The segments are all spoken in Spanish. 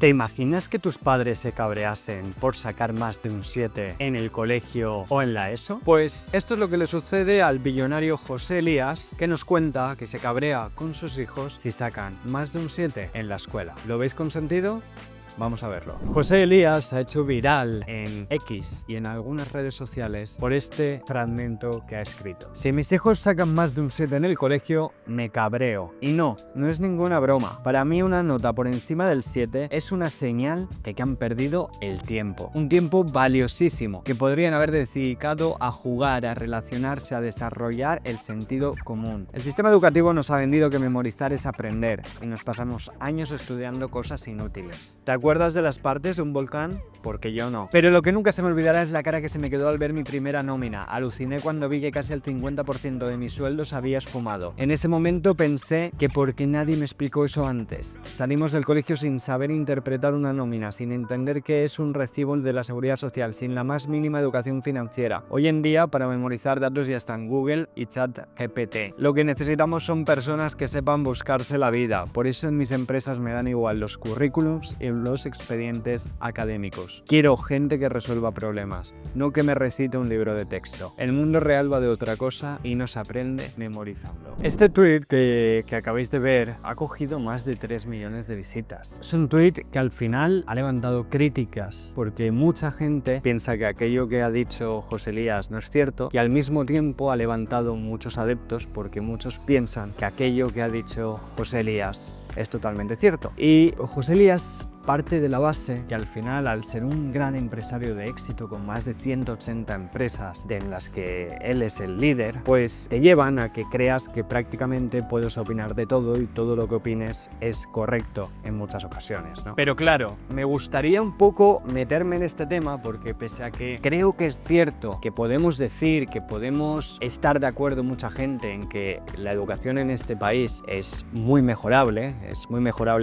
¿Te imaginas que tus padres se cabreasen por sacar más de un 7 en el colegio o en la ESO? Pues esto es lo que le sucede al billonario José Elías, que nos cuenta que se cabrea con sus hijos si sacan más de un 7 en la escuela. ¿Lo veis con sentido? Vamos a verlo. José Elías se ha hecho viral en X y en algunas redes sociales por este fragmento que ha escrito. Si mis hijos sacan más de un 7 en el colegio, me cabreo. Y no es ninguna broma. Para mí una nota por encima del 7 es una señal de que han perdido el tiempo. Un tiempo valiosísimo que podrían haber dedicado a jugar, a relacionarse, a desarrollar el sentido común. El sistema educativo nos ha vendido que memorizar es aprender y nos pasamos años estudiando cosas inútiles. ¿Te acuerdas de las partes de un volcán? Porque yo no. Pero lo que nunca se me olvidará es la cara que se me quedó al ver mi primera nómina. Aluciné cuando vi que casi el 50% de mi sueldo se había esfumado. En ese momento pensé que ¿por qué nadie me explicó eso antes? Salimos del colegio sin saber interpretar una nómina, sin entender qué es un recibo de la seguridad social, sin la más mínima educación financiera. Hoy en día, para memorizar datos ya están Google y ChatGPT. Lo que necesitamos son personas que sepan buscarse la vida. Por eso en mis empresas me dan igual los currículums y los expedientes académicos. Quiero gente que resuelva problemas, no que me recite un libro de texto. El mundo real va de otra cosa y no se aprende memorizando. Este tweet que acabáis de ver ha cogido más de 3 millones de visitas. Es un tweet que al final ha levantado críticas porque mucha gente piensa que aquello que ha dicho José Elías no es cierto y al mismo tiempo ha levantado muchos adeptos porque muchos piensan que aquello que ha dicho José Elías es totalmente cierto. Y José Elías parte de la base que al final, al ser un gran empresario de éxito con más de 180 empresas en las que él es el líder, pues te llevan a que creas que prácticamente puedes opinar de todo y todo lo que opines es correcto en muchas ocasiones, ¿no? Pero claro, me gustaría un poco meterme en este tema porque pese a que creo que es cierto que podemos decir, que podemos estar de acuerdo mucha gente en que la educación en este país es muy mejorable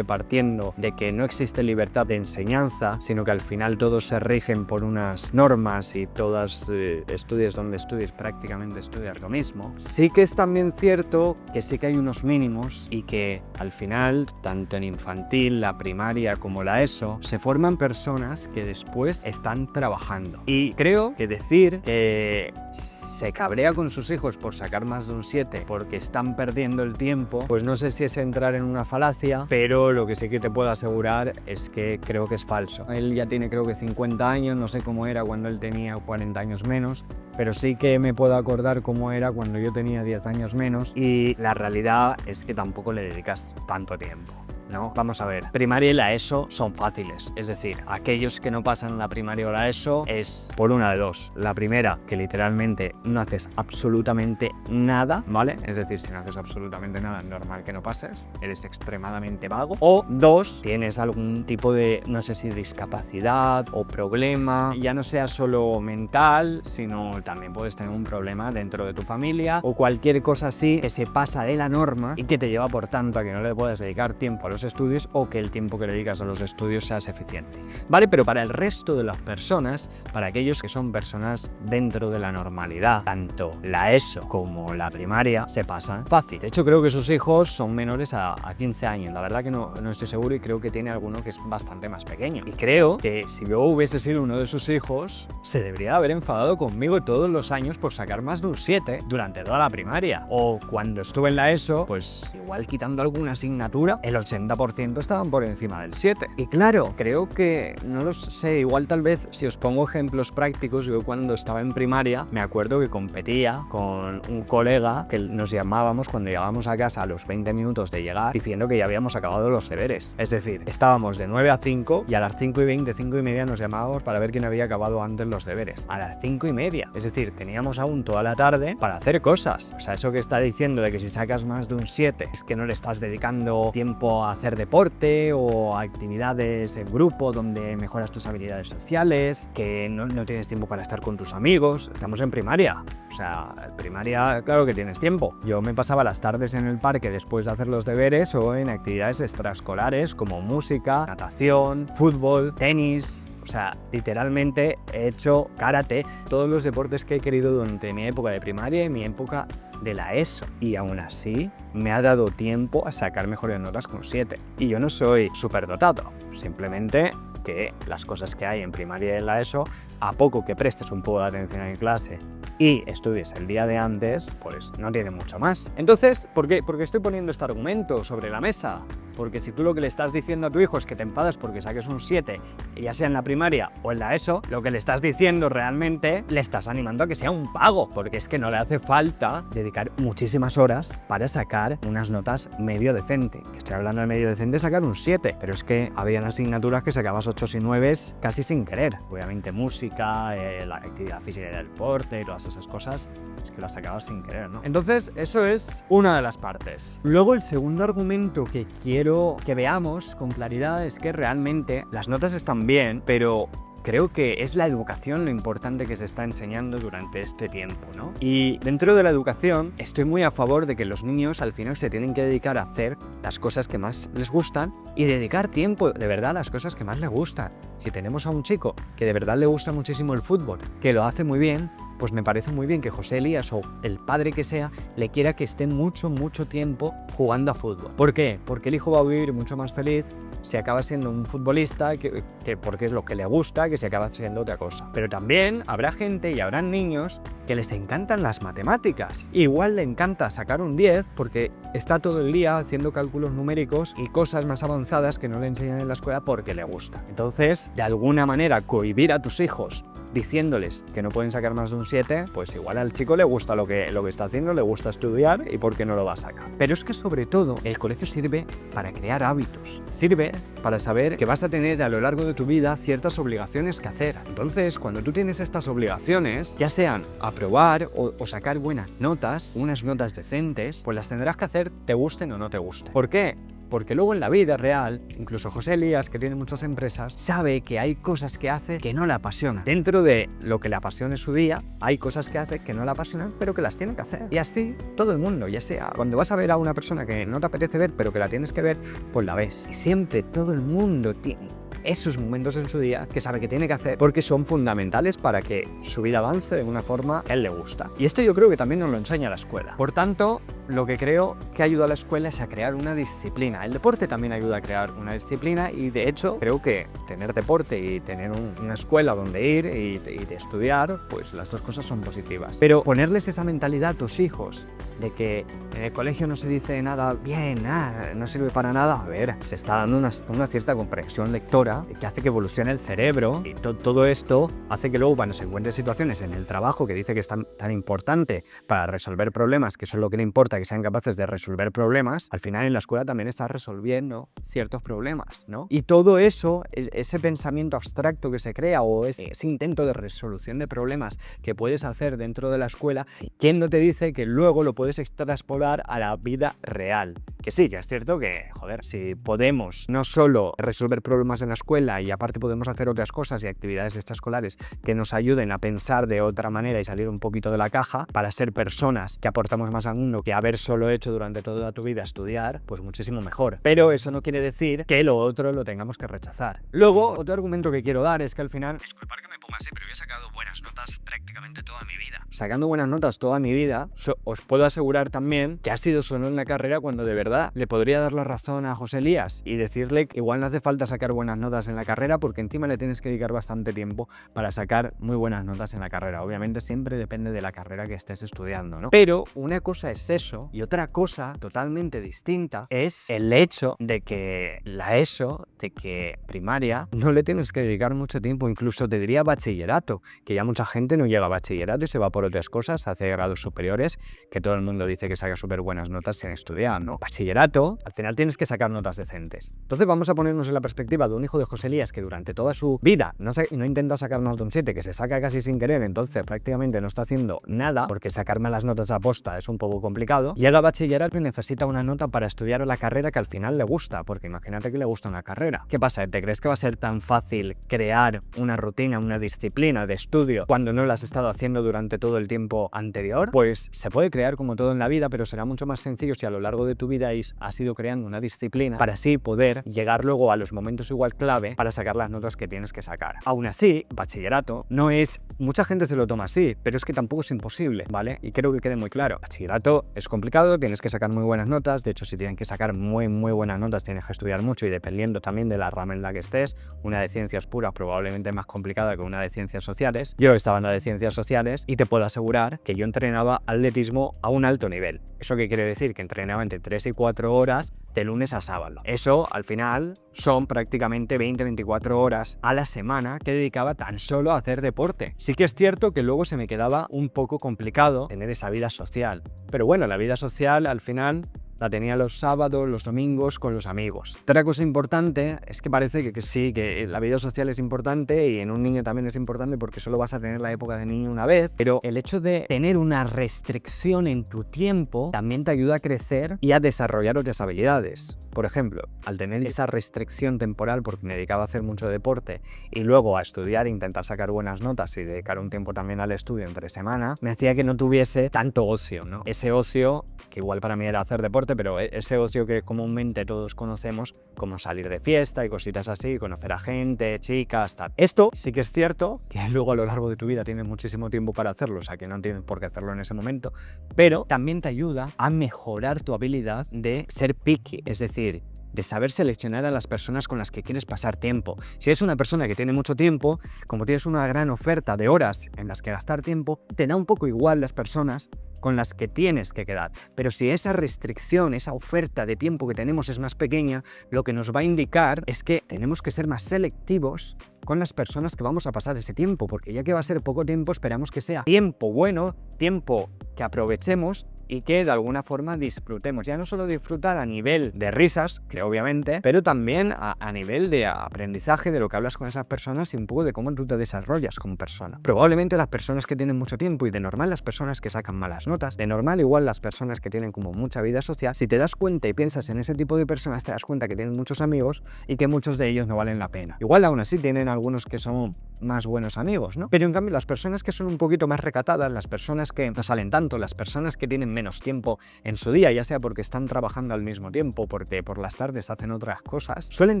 partiendo de que no existe libertad de enseñanza, sino que al final todos se rigen por unas normas y todas estudies donde estudies, prácticamente estudias lo mismo. Sí que es también cierto que sí que hay unos mínimos y que al final, tanto en infantil, la primaria como la ESO, se forman personas que después están trabajando. Y creo que decir que se cabrea con sus hijos por sacar más de un 7 porque están perdiendo el tiempo, pues no sé si es entrar en una falacia, pero lo que sí que te puedo asegurar es que creo que es falso. Él ya tiene creo que 50 años, no sé cómo era cuando él tenía 40 años menos, pero sí que me puedo acordar cómo era cuando yo tenía 10 años menos y la realidad es que tampoco le dedicas tanto tiempo, ¿no? Vamos a ver, primaria y la ESO son fáciles, es decir, aquellos que no pasan la primaria o la ESO es por una de dos. La primera, que literalmente no haces absolutamente nada, ¿vale? Es decir, si no haces absolutamente nada, es normal que no pases, eres extremadamente vago. O dos, tienes algún tipo de, no sé si discapacidad o problema, ya no sea solo mental, sino también puedes tener un problema dentro de tu familia o cualquier cosa así que se pasa de la norma y que te lleva por tanto a que no le puedas dedicar tiempo a los estudios o que el tiempo que le dedicas a los estudios seas eficiente, ¿vale? Pero para el resto de las personas, para aquellos que son personas dentro de la normalidad, tanto la ESO como la primaria se pasan fácil. De hecho, creo que sus hijos son menores a 15 años. La verdad que no estoy seguro y creo que tiene alguno que es bastante más pequeño. Y creo que si yo hubiese sido uno de sus hijos, se debería haber enfadado conmigo todos los años por sacar más de un 7 durante toda la primaria. O cuando estuve en la ESO, pues igual quitando alguna asignatura, el 80% estaban por encima del 7. Y claro, creo que, no lo sé, igual tal vez si os pongo ejemplos prácticos, yo cuando estaba en primaria me acuerdo que competía con un colega que nos llamábamos cuando llegábamos a casa a los 20 minutos de llegar diciendo que ya habíamos acabado los deberes. Es decir, estábamos de 9 a 5 y a las 5:20, 5:30 nos llamábamos para ver quién había acabado antes los deberes. A las 5:30. Es decir, teníamos aún toda la tarde para hacer cosas. O sea, eso que está diciendo de que si sacas más de un 7 es que no le estás dedicando tiempo a hacer deporte o actividades en grupo donde mejoras tus habilidades sociales, que no tienes tiempo para estar con tus amigos. Estamos en primaria, o sea, en primaria claro que tienes tiempo. Yo me pasaba las tardes en el parque después de hacer los deberes o en actividades extraescolares como música, natación, fútbol, tenis, O sea, literalmente he hecho karate, todos los deportes que he querido durante mi época de primaria y mi época de la ESO. Y aún así me ha dado tiempo a sacar mejores notas con 7. Y yo no soy superdotado, simplemente que las cosas que hay en primaria y en la ESO, a poco que prestes un poco de atención en clase y estudies el día de antes, pues no tiene mucho más. Entonces, ¿por qué estoy poniendo este argumento sobre la mesa? Porque si tú lo que le estás diciendo a tu hijo es que te enfadas porque saques un 7, ya sea en la primaria o en la ESO, lo que le estás diciendo realmente le estás animando a que sea un pago, porque es que no le hace falta dedicar muchísimas horas para sacar unas notas medio decente. Que estoy hablando de medio decente, sacar un 7, pero es que habían asignaturas que sacabas 8 y 9 casi sin querer. Obviamente música, la actividad física y el deporte y todas esas cosas, es que las sacabas sin querer, ¿no? Entonces, eso es una de las partes. Luego, el segundo argumento que quiero que veamos con claridad es que realmente las notas están bien, pero creo que es la educación lo importante que se está enseñando durante este tiempo, ¿no? Y dentro de la educación estoy muy a favor de que los niños al final se tienen que dedicar a hacer las cosas que más les gustan y dedicar tiempo de verdad a las cosas que más les gustan. Si tenemos a un chico que de verdad le gusta muchísimo el fútbol, que lo hace muy bien, pues me parece muy bien que José Elías o el padre que sea le quiera que esté mucho tiempo jugando a fútbol. ¿Por qué? Porque el hijo va a vivir mucho más feliz si acaba siendo un futbolista que porque es lo que le gusta, que si acaba siendo otra cosa. Pero también habrá gente y habrán niños que les encantan las matemáticas. Igual le encanta sacar un 10 porque está todo el día haciendo cálculos numéricos y cosas más avanzadas que no le enseñan en la escuela porque le gusta. Entonces, de alguna manera, cohibir a tus hijos diciéndoles que no pueden sacar más de un 7, pues igual al chico le gusta lo que está haciendo, le gusta estudiar y ¿por qué no lo va a sacar? Pero es que sobre todo el colegio sirve para crear hábitos, sirve para saber que vas a tener a lo largo de tu vida ciertas obligaciones que hacer. Entonces, cuando tú tienes estas obligaciones, ya sean aprobar o sacar buenas notas, unas notas decentes, pues las tendrás que hacer te gusten o no te gusten. ¿Por qué? Porque luego en la vida real, incluso José Elías, que tiene muchas empresas, sabe que hay cosas que hace que no le apasionan. Dentro de lo que le apasiona en su día, hay cosas que hace que no le apasionan, pero que las tiene que hacer. Y así todo el mundo, ya sea cuando vas a ver a una persona que no te apetece ver, pero que la tienes que ver, pues la ves. Y siempre todo el mundo tiene esos momentos en su día que sabe que tiene que hacer porque son fundamentales para que su vida avance de una forma que a él le gusta. Y esto yo creo que también nos lo enseña la escuela. Por tanto, lo que creo que ayuda a la escuela es a crear una disciplina. El deporte también ayuda a crear una disciplina y de hecho creo que tener deporte y tener una escuela donde ir y de estudiar, pues las dos cosas son positivas. Pero ponerles esa mentalidad a tus hijos de que en el colegio no se dice nada bien, nada, no sirve para nada. A ver, se está dando una cierta comprensión lectora que hace que evolucione el cerebro y todo esto hace que luego cuando se encuentren situaciones en el trabajo que dice que es tan importante para resolver problemas, que eso es lo que le importa, que sean capaces de resolver problemas, al final en la escuela también estás resolviendo ciertos problemas, ¿no? Y todo eso, ese pensamiento abstracto que se crea o ese intento de resolución de problemas que puedes hacer dentro de la escuela, ¿quién no te dice que luego lo puedes extrapolar a la vida real? Que sí, que es cierto que, joder, si podemos no solo resolver problemas en la escuela y aparte podemos hacer otras cosas y actividades extraescolares que nos ayuden a pensar de otra manera y salir un poquito de la caja para ser personas que aportamos más al mundo que haber solo hecho durante toda tu vida estudiar, pues muchísimo mejor. Pero eso no quiere decir que lo otro lo tengamos que rechazar. Luego, otro argumento que quiero dar es que al final, disculpad que me ponga así, pero yo he sacado buenas notas prácticamente toda mi vida. Sacando buenas notas toda mi vida, os puedo asegurar también que ha sido solo en la carrera cuando de verdad le podría dar la razón a José Elías y decirle que igual no hace falta sacar buenas notas en la carrera porque encima le tienes que dedicar bastante tiempo para sacar muy buenas notas en la carrera. Obviamente siempre depende de la carrera que estés estudiando, ¿no? Pero una cosa es eso y otra cosa totalmente distinta es el hecho de que la ESO, de que primaria, no le tienes que dedicar mucho tiempo, incluso te diría bachillerato, que ya mucha gente no llega a bachillerato y se va por otras cosas, hace grados superiores, que todo el mundo dice que saca súper buenas notas sin estudiar, ¿no? Bachillerato, al final tienes que sacar notas decentes. Entonces vamos a ponernos en la perspectiva de un hijo de José Elías que durante toda su vida no intenta sacar más de un 7, que se saca casi sin querer, entonces prácticamente no está haciendo nada, porque sacar malas notas a posta es un poco complicado. complicado, llega a bachillerato y necesita una nota para estudiar la carrera que al final le gusta, porque imagínate que le gusta una carrera. ¿Qué pasa? ¿Te crees que va a ser tan fácil crear una rutina, una disciplina de estudio cuando no la has estado haciendo durante todo el tiempo anterior? Pues se puede crear como todo en la vida, pero será mucho más sencillo si a lo largo de tu vida has ido creando una disciplina para así poder llegar luego a los momentos igual clave para sacar las notas que tienes que sacar. Aún así, bachillerato no es... Mucha gente se lo toma así, pero es que tampoco es imposible, ¿vale? Y creo que quede muy claro. Bachillerato es complicado, tienes que sacar muy buenas notas. De hecho, si tienes que sacar muy buenas notas, tienes que estudiar mucho y dependiendo también de la rama en la que estés, una de ciencias puras probablemente más complicada que una de ciencias sociales. Yo estaba en la de ciencias sociales y te puedo asegurar que yo entrenaba atletismo a un alto nivel. ¿Eso qué quiere decir? Que entrenaba entre 3 y 4 horas de lunes a sábado. Eso, al final, son prácticamente 20-24 horas a la semana que dedicaba tan solo a hacer deporte. Sí que es cierto que luego se me quedaba un poco complicado tener esa vida social. Pero bueno, la vida social, al final, la tenía los sábados, los domingos, con los amigos. Otra cosa importante es que parece que sí, que la vida social es importante y en un niño también es importante porque solo vas a tener la época de niño una vez, pero el hecho de tener una restricción en tu tiempo también te ayuda a crecer y a desarrollar otras habilidades. Por ejemplo, al tener esa restricción temporal porque me dedicaba a hacer mucho deporte y luego a estudiar e intentar sacar buenas notas y dedicar un tiempo también al estudio entre semana, me hacía que no tuviese tanto ocio, ¿no? Ese ocio, que igual para mí era hacer deporte, pero ese ocio que comúnmente todos conocemos como salir de fiesta y cositas así, conocer a gente, chicas, tal. Esto sí que es cierto, que luego a lo largo de tu vida tienes muchísimo tiempo para hacerlo, o sea que no tienes por qué hacerlo en ese momento, pero también te ayuda a mejorar tu habilidad de ser picky, es decir, de saber seleccionar a las personas con las que quieres pasar tiempo. Si eres una persona que tiene mucho tiempo, como tienes una gran oferta de horas en las que gastar tiempo, te da un poco igual las personas con las que tienes que quedar. Pero si esa restricción, esa oferta de tiempo que tenemos es más pequeña, lo que nos va a indicar es que tenemos que ser más selectivos con las personas que vamos a pasar ese tiempo, porque ya que va a ser poco tiempo, esperamos que sea tiempo bueno, tiempo que aprovechemos y que de alguna forma disfrutemos. Ya no solo disfrutar a nivel de risas, que obviamente, pero también a nivel de aprendizaje de lo que hablas con esas personas y un poco de cómo tú te desarrollas como persona. Probablemente las personas que tienen mucho tiempo y de normal las personas que sacan malas notas, de normal igual las personas que tienen como mucha vida social, si te das cuenta y piensas en ese tipo de personas, te das cuenta que tienen muchos amigos y que muchos de ellos no valen la pena. Igual aún así tienen algunos que son más buenos amigos, ¿no? Pero en cambio las personas que son un poquito más recatadas, las personas que no salen tanto, las personas que tienen menos tiempo en su día, ya sea porque están trabajando al mismo tiempo, porque por las tardes hacen otras cosas, suelen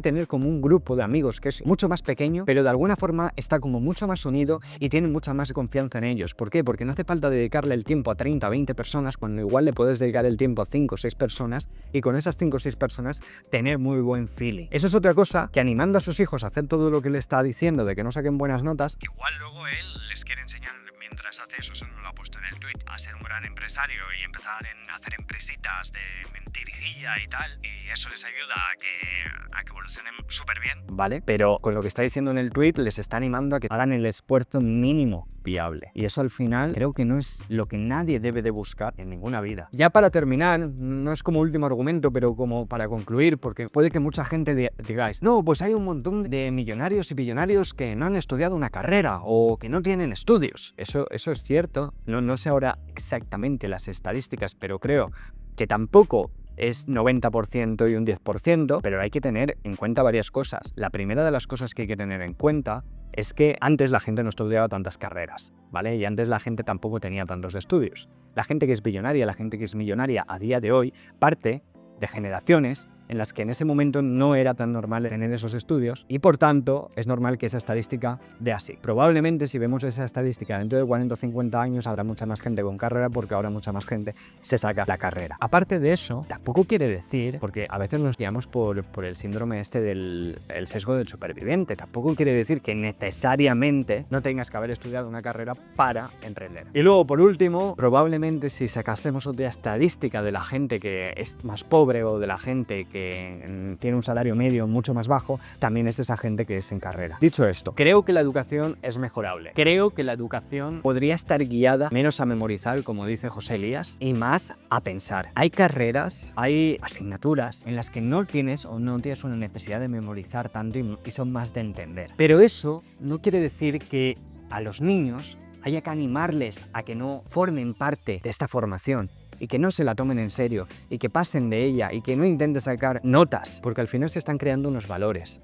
tener como un grupo de amigos que es mucho más pequeño, pero de alguna forma está como mucho más unido y tienen mucha más confianza en ellos. ¿Por qué? Porque no hace falta dedicarle el tiempo a 30 o 20 personas, cuando igual le puedes dedicar el tiempo a 5 o 6 personas y con esas 5 o 6 personas tener muy buen feeling. Eso es otra cosa que, animando a sus hijos a hacer todo lo que le está diciendo de que no saquen buenas notas, que igual luego él les quiere enseñar mientras hace eso, se lo ha puesto en el tweet, a ser un gran empresario y empezar a hacer empresitas de mentirijilla y tal, y eso les ayuda a que evolucionen súper bien, ¿vale? Pero con lo que está diciendo en el tweet les está animando a que hagan el esfuerzo mínimo viable. Y eso al final creo que no es lo que nadie debe de buscar en ninguna vida. Ya para terminar, no es como último argumento, pero como para concluir, porque puede que mucha gente digáis, no, pues hay un montón de millonarios y billonarios que no han estudiado una carrera o que no tienen estudios. Eso es cierto. No sé ahora exactamente las estadísticas, pero creo que tampoco es 90% y un 10%, pero hay que tener en cuenta varias cosas. La primera de las cosas que hay que tener en cuenta es que antes la gente no estudiaba tantas carreras, ¿vale? Y antes la gente tampoco tenía tantos estudios. La gente que es billonaria, la gente que es millonaria a día de hoy, parte de generaciones en las que en ese momento no era tan normal tener esos estudios y por tanto es normal que esa estadística dé así. Probablemente si vemos esa estadística dentro de 40 o 50 años habrá mucha más gente con carrera porque ahora mucha más gente se saca la carrera. Aparte de eso, tampoco quiere decir, porque a veces nos guiamos por el síndrome este del sesgo del superviviente, tampoco quiere decir que necesariamente no tengas que haber estudiado una carrera para emprender. Y luego por último, probablemente si sacásemos otra estadística de la gente que es más pobre o de la gente que tiene un salario medio mucho más bajo, también es de esa gente que es en carrera. Dicho esto, creo que la educación es mejorable. Creo que la educación podría estar guiada menos a memorizar, como dice José Elías, y más a pensar. Hay carreras, hay asignaturas en las que no tienes una necesidad de memorizar tanto y son más de entender. Pero eso no quiere decir que a los niños haya que animarles a que no formen parte de esta formación. y que no se la tomen en serio y que pasen de ella y que no intenten sacar notas, porque al final se están creando unos valores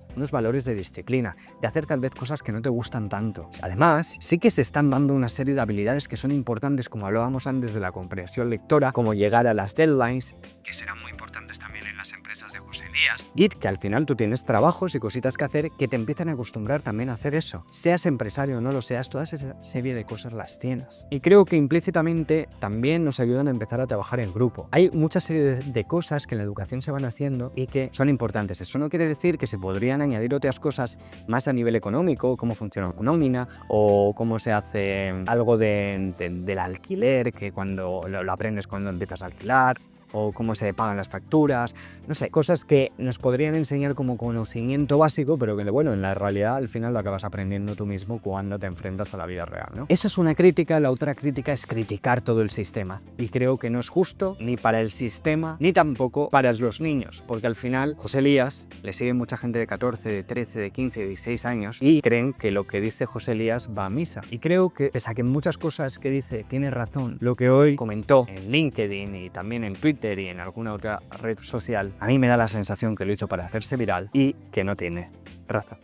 de disciplina, de hacer tal vez cosas que no te gustan tanto. Además, sí que se están dando una serie de habilidades que son importantes, como hablábamos antes de la comprensión lectora, como llegar a las deadlines, que serán muy importantes también en las empresas de José Elías, y que al final tú tienes trabajos y cositas que hacer que te empiezan a acostumbrar también a hacer eso. Seas empresario o no lo seas, toda esa serie de cosas las tienes. Y creo que implícitamente también nos ayudan a empezar a trabajar en grupo. Hay mucha serie de cosas que en la educación se van haciendo y que son importantes. Eso no quiere decir que se podrían añadir otras cosas más a nivel económico, cómo funciona una nómina o cómo se hace algo del alquiler, que cuando lo aprendes cuando empiezas a alquilar, o cómo se pagan las facturas, no sé, cosas que nos podrían enseñar como conocimiento básico, pero que, bueno, en la realidad al final lo acabas aprendiendo tú mismo cuando te enfrentas a la vida real, ¿no? Esa es una crítica. La otra crítica es criticar todo el sistema, y creo que no es justo ni para el sistema ni tampoco para los niños, porque al final José Elías le sigue mucha gente de 14, de 13, de 15, de 16 años y creen que lo que dice José Elías va a misa, y creo que pese a que muchas cosas que dice tiene razón, lo que hoy comentó en LinkedIn y también en Twitter y en alguna otra red social, a mí me da la sensación que lo hizo para hacerse viral y que no tiene razón.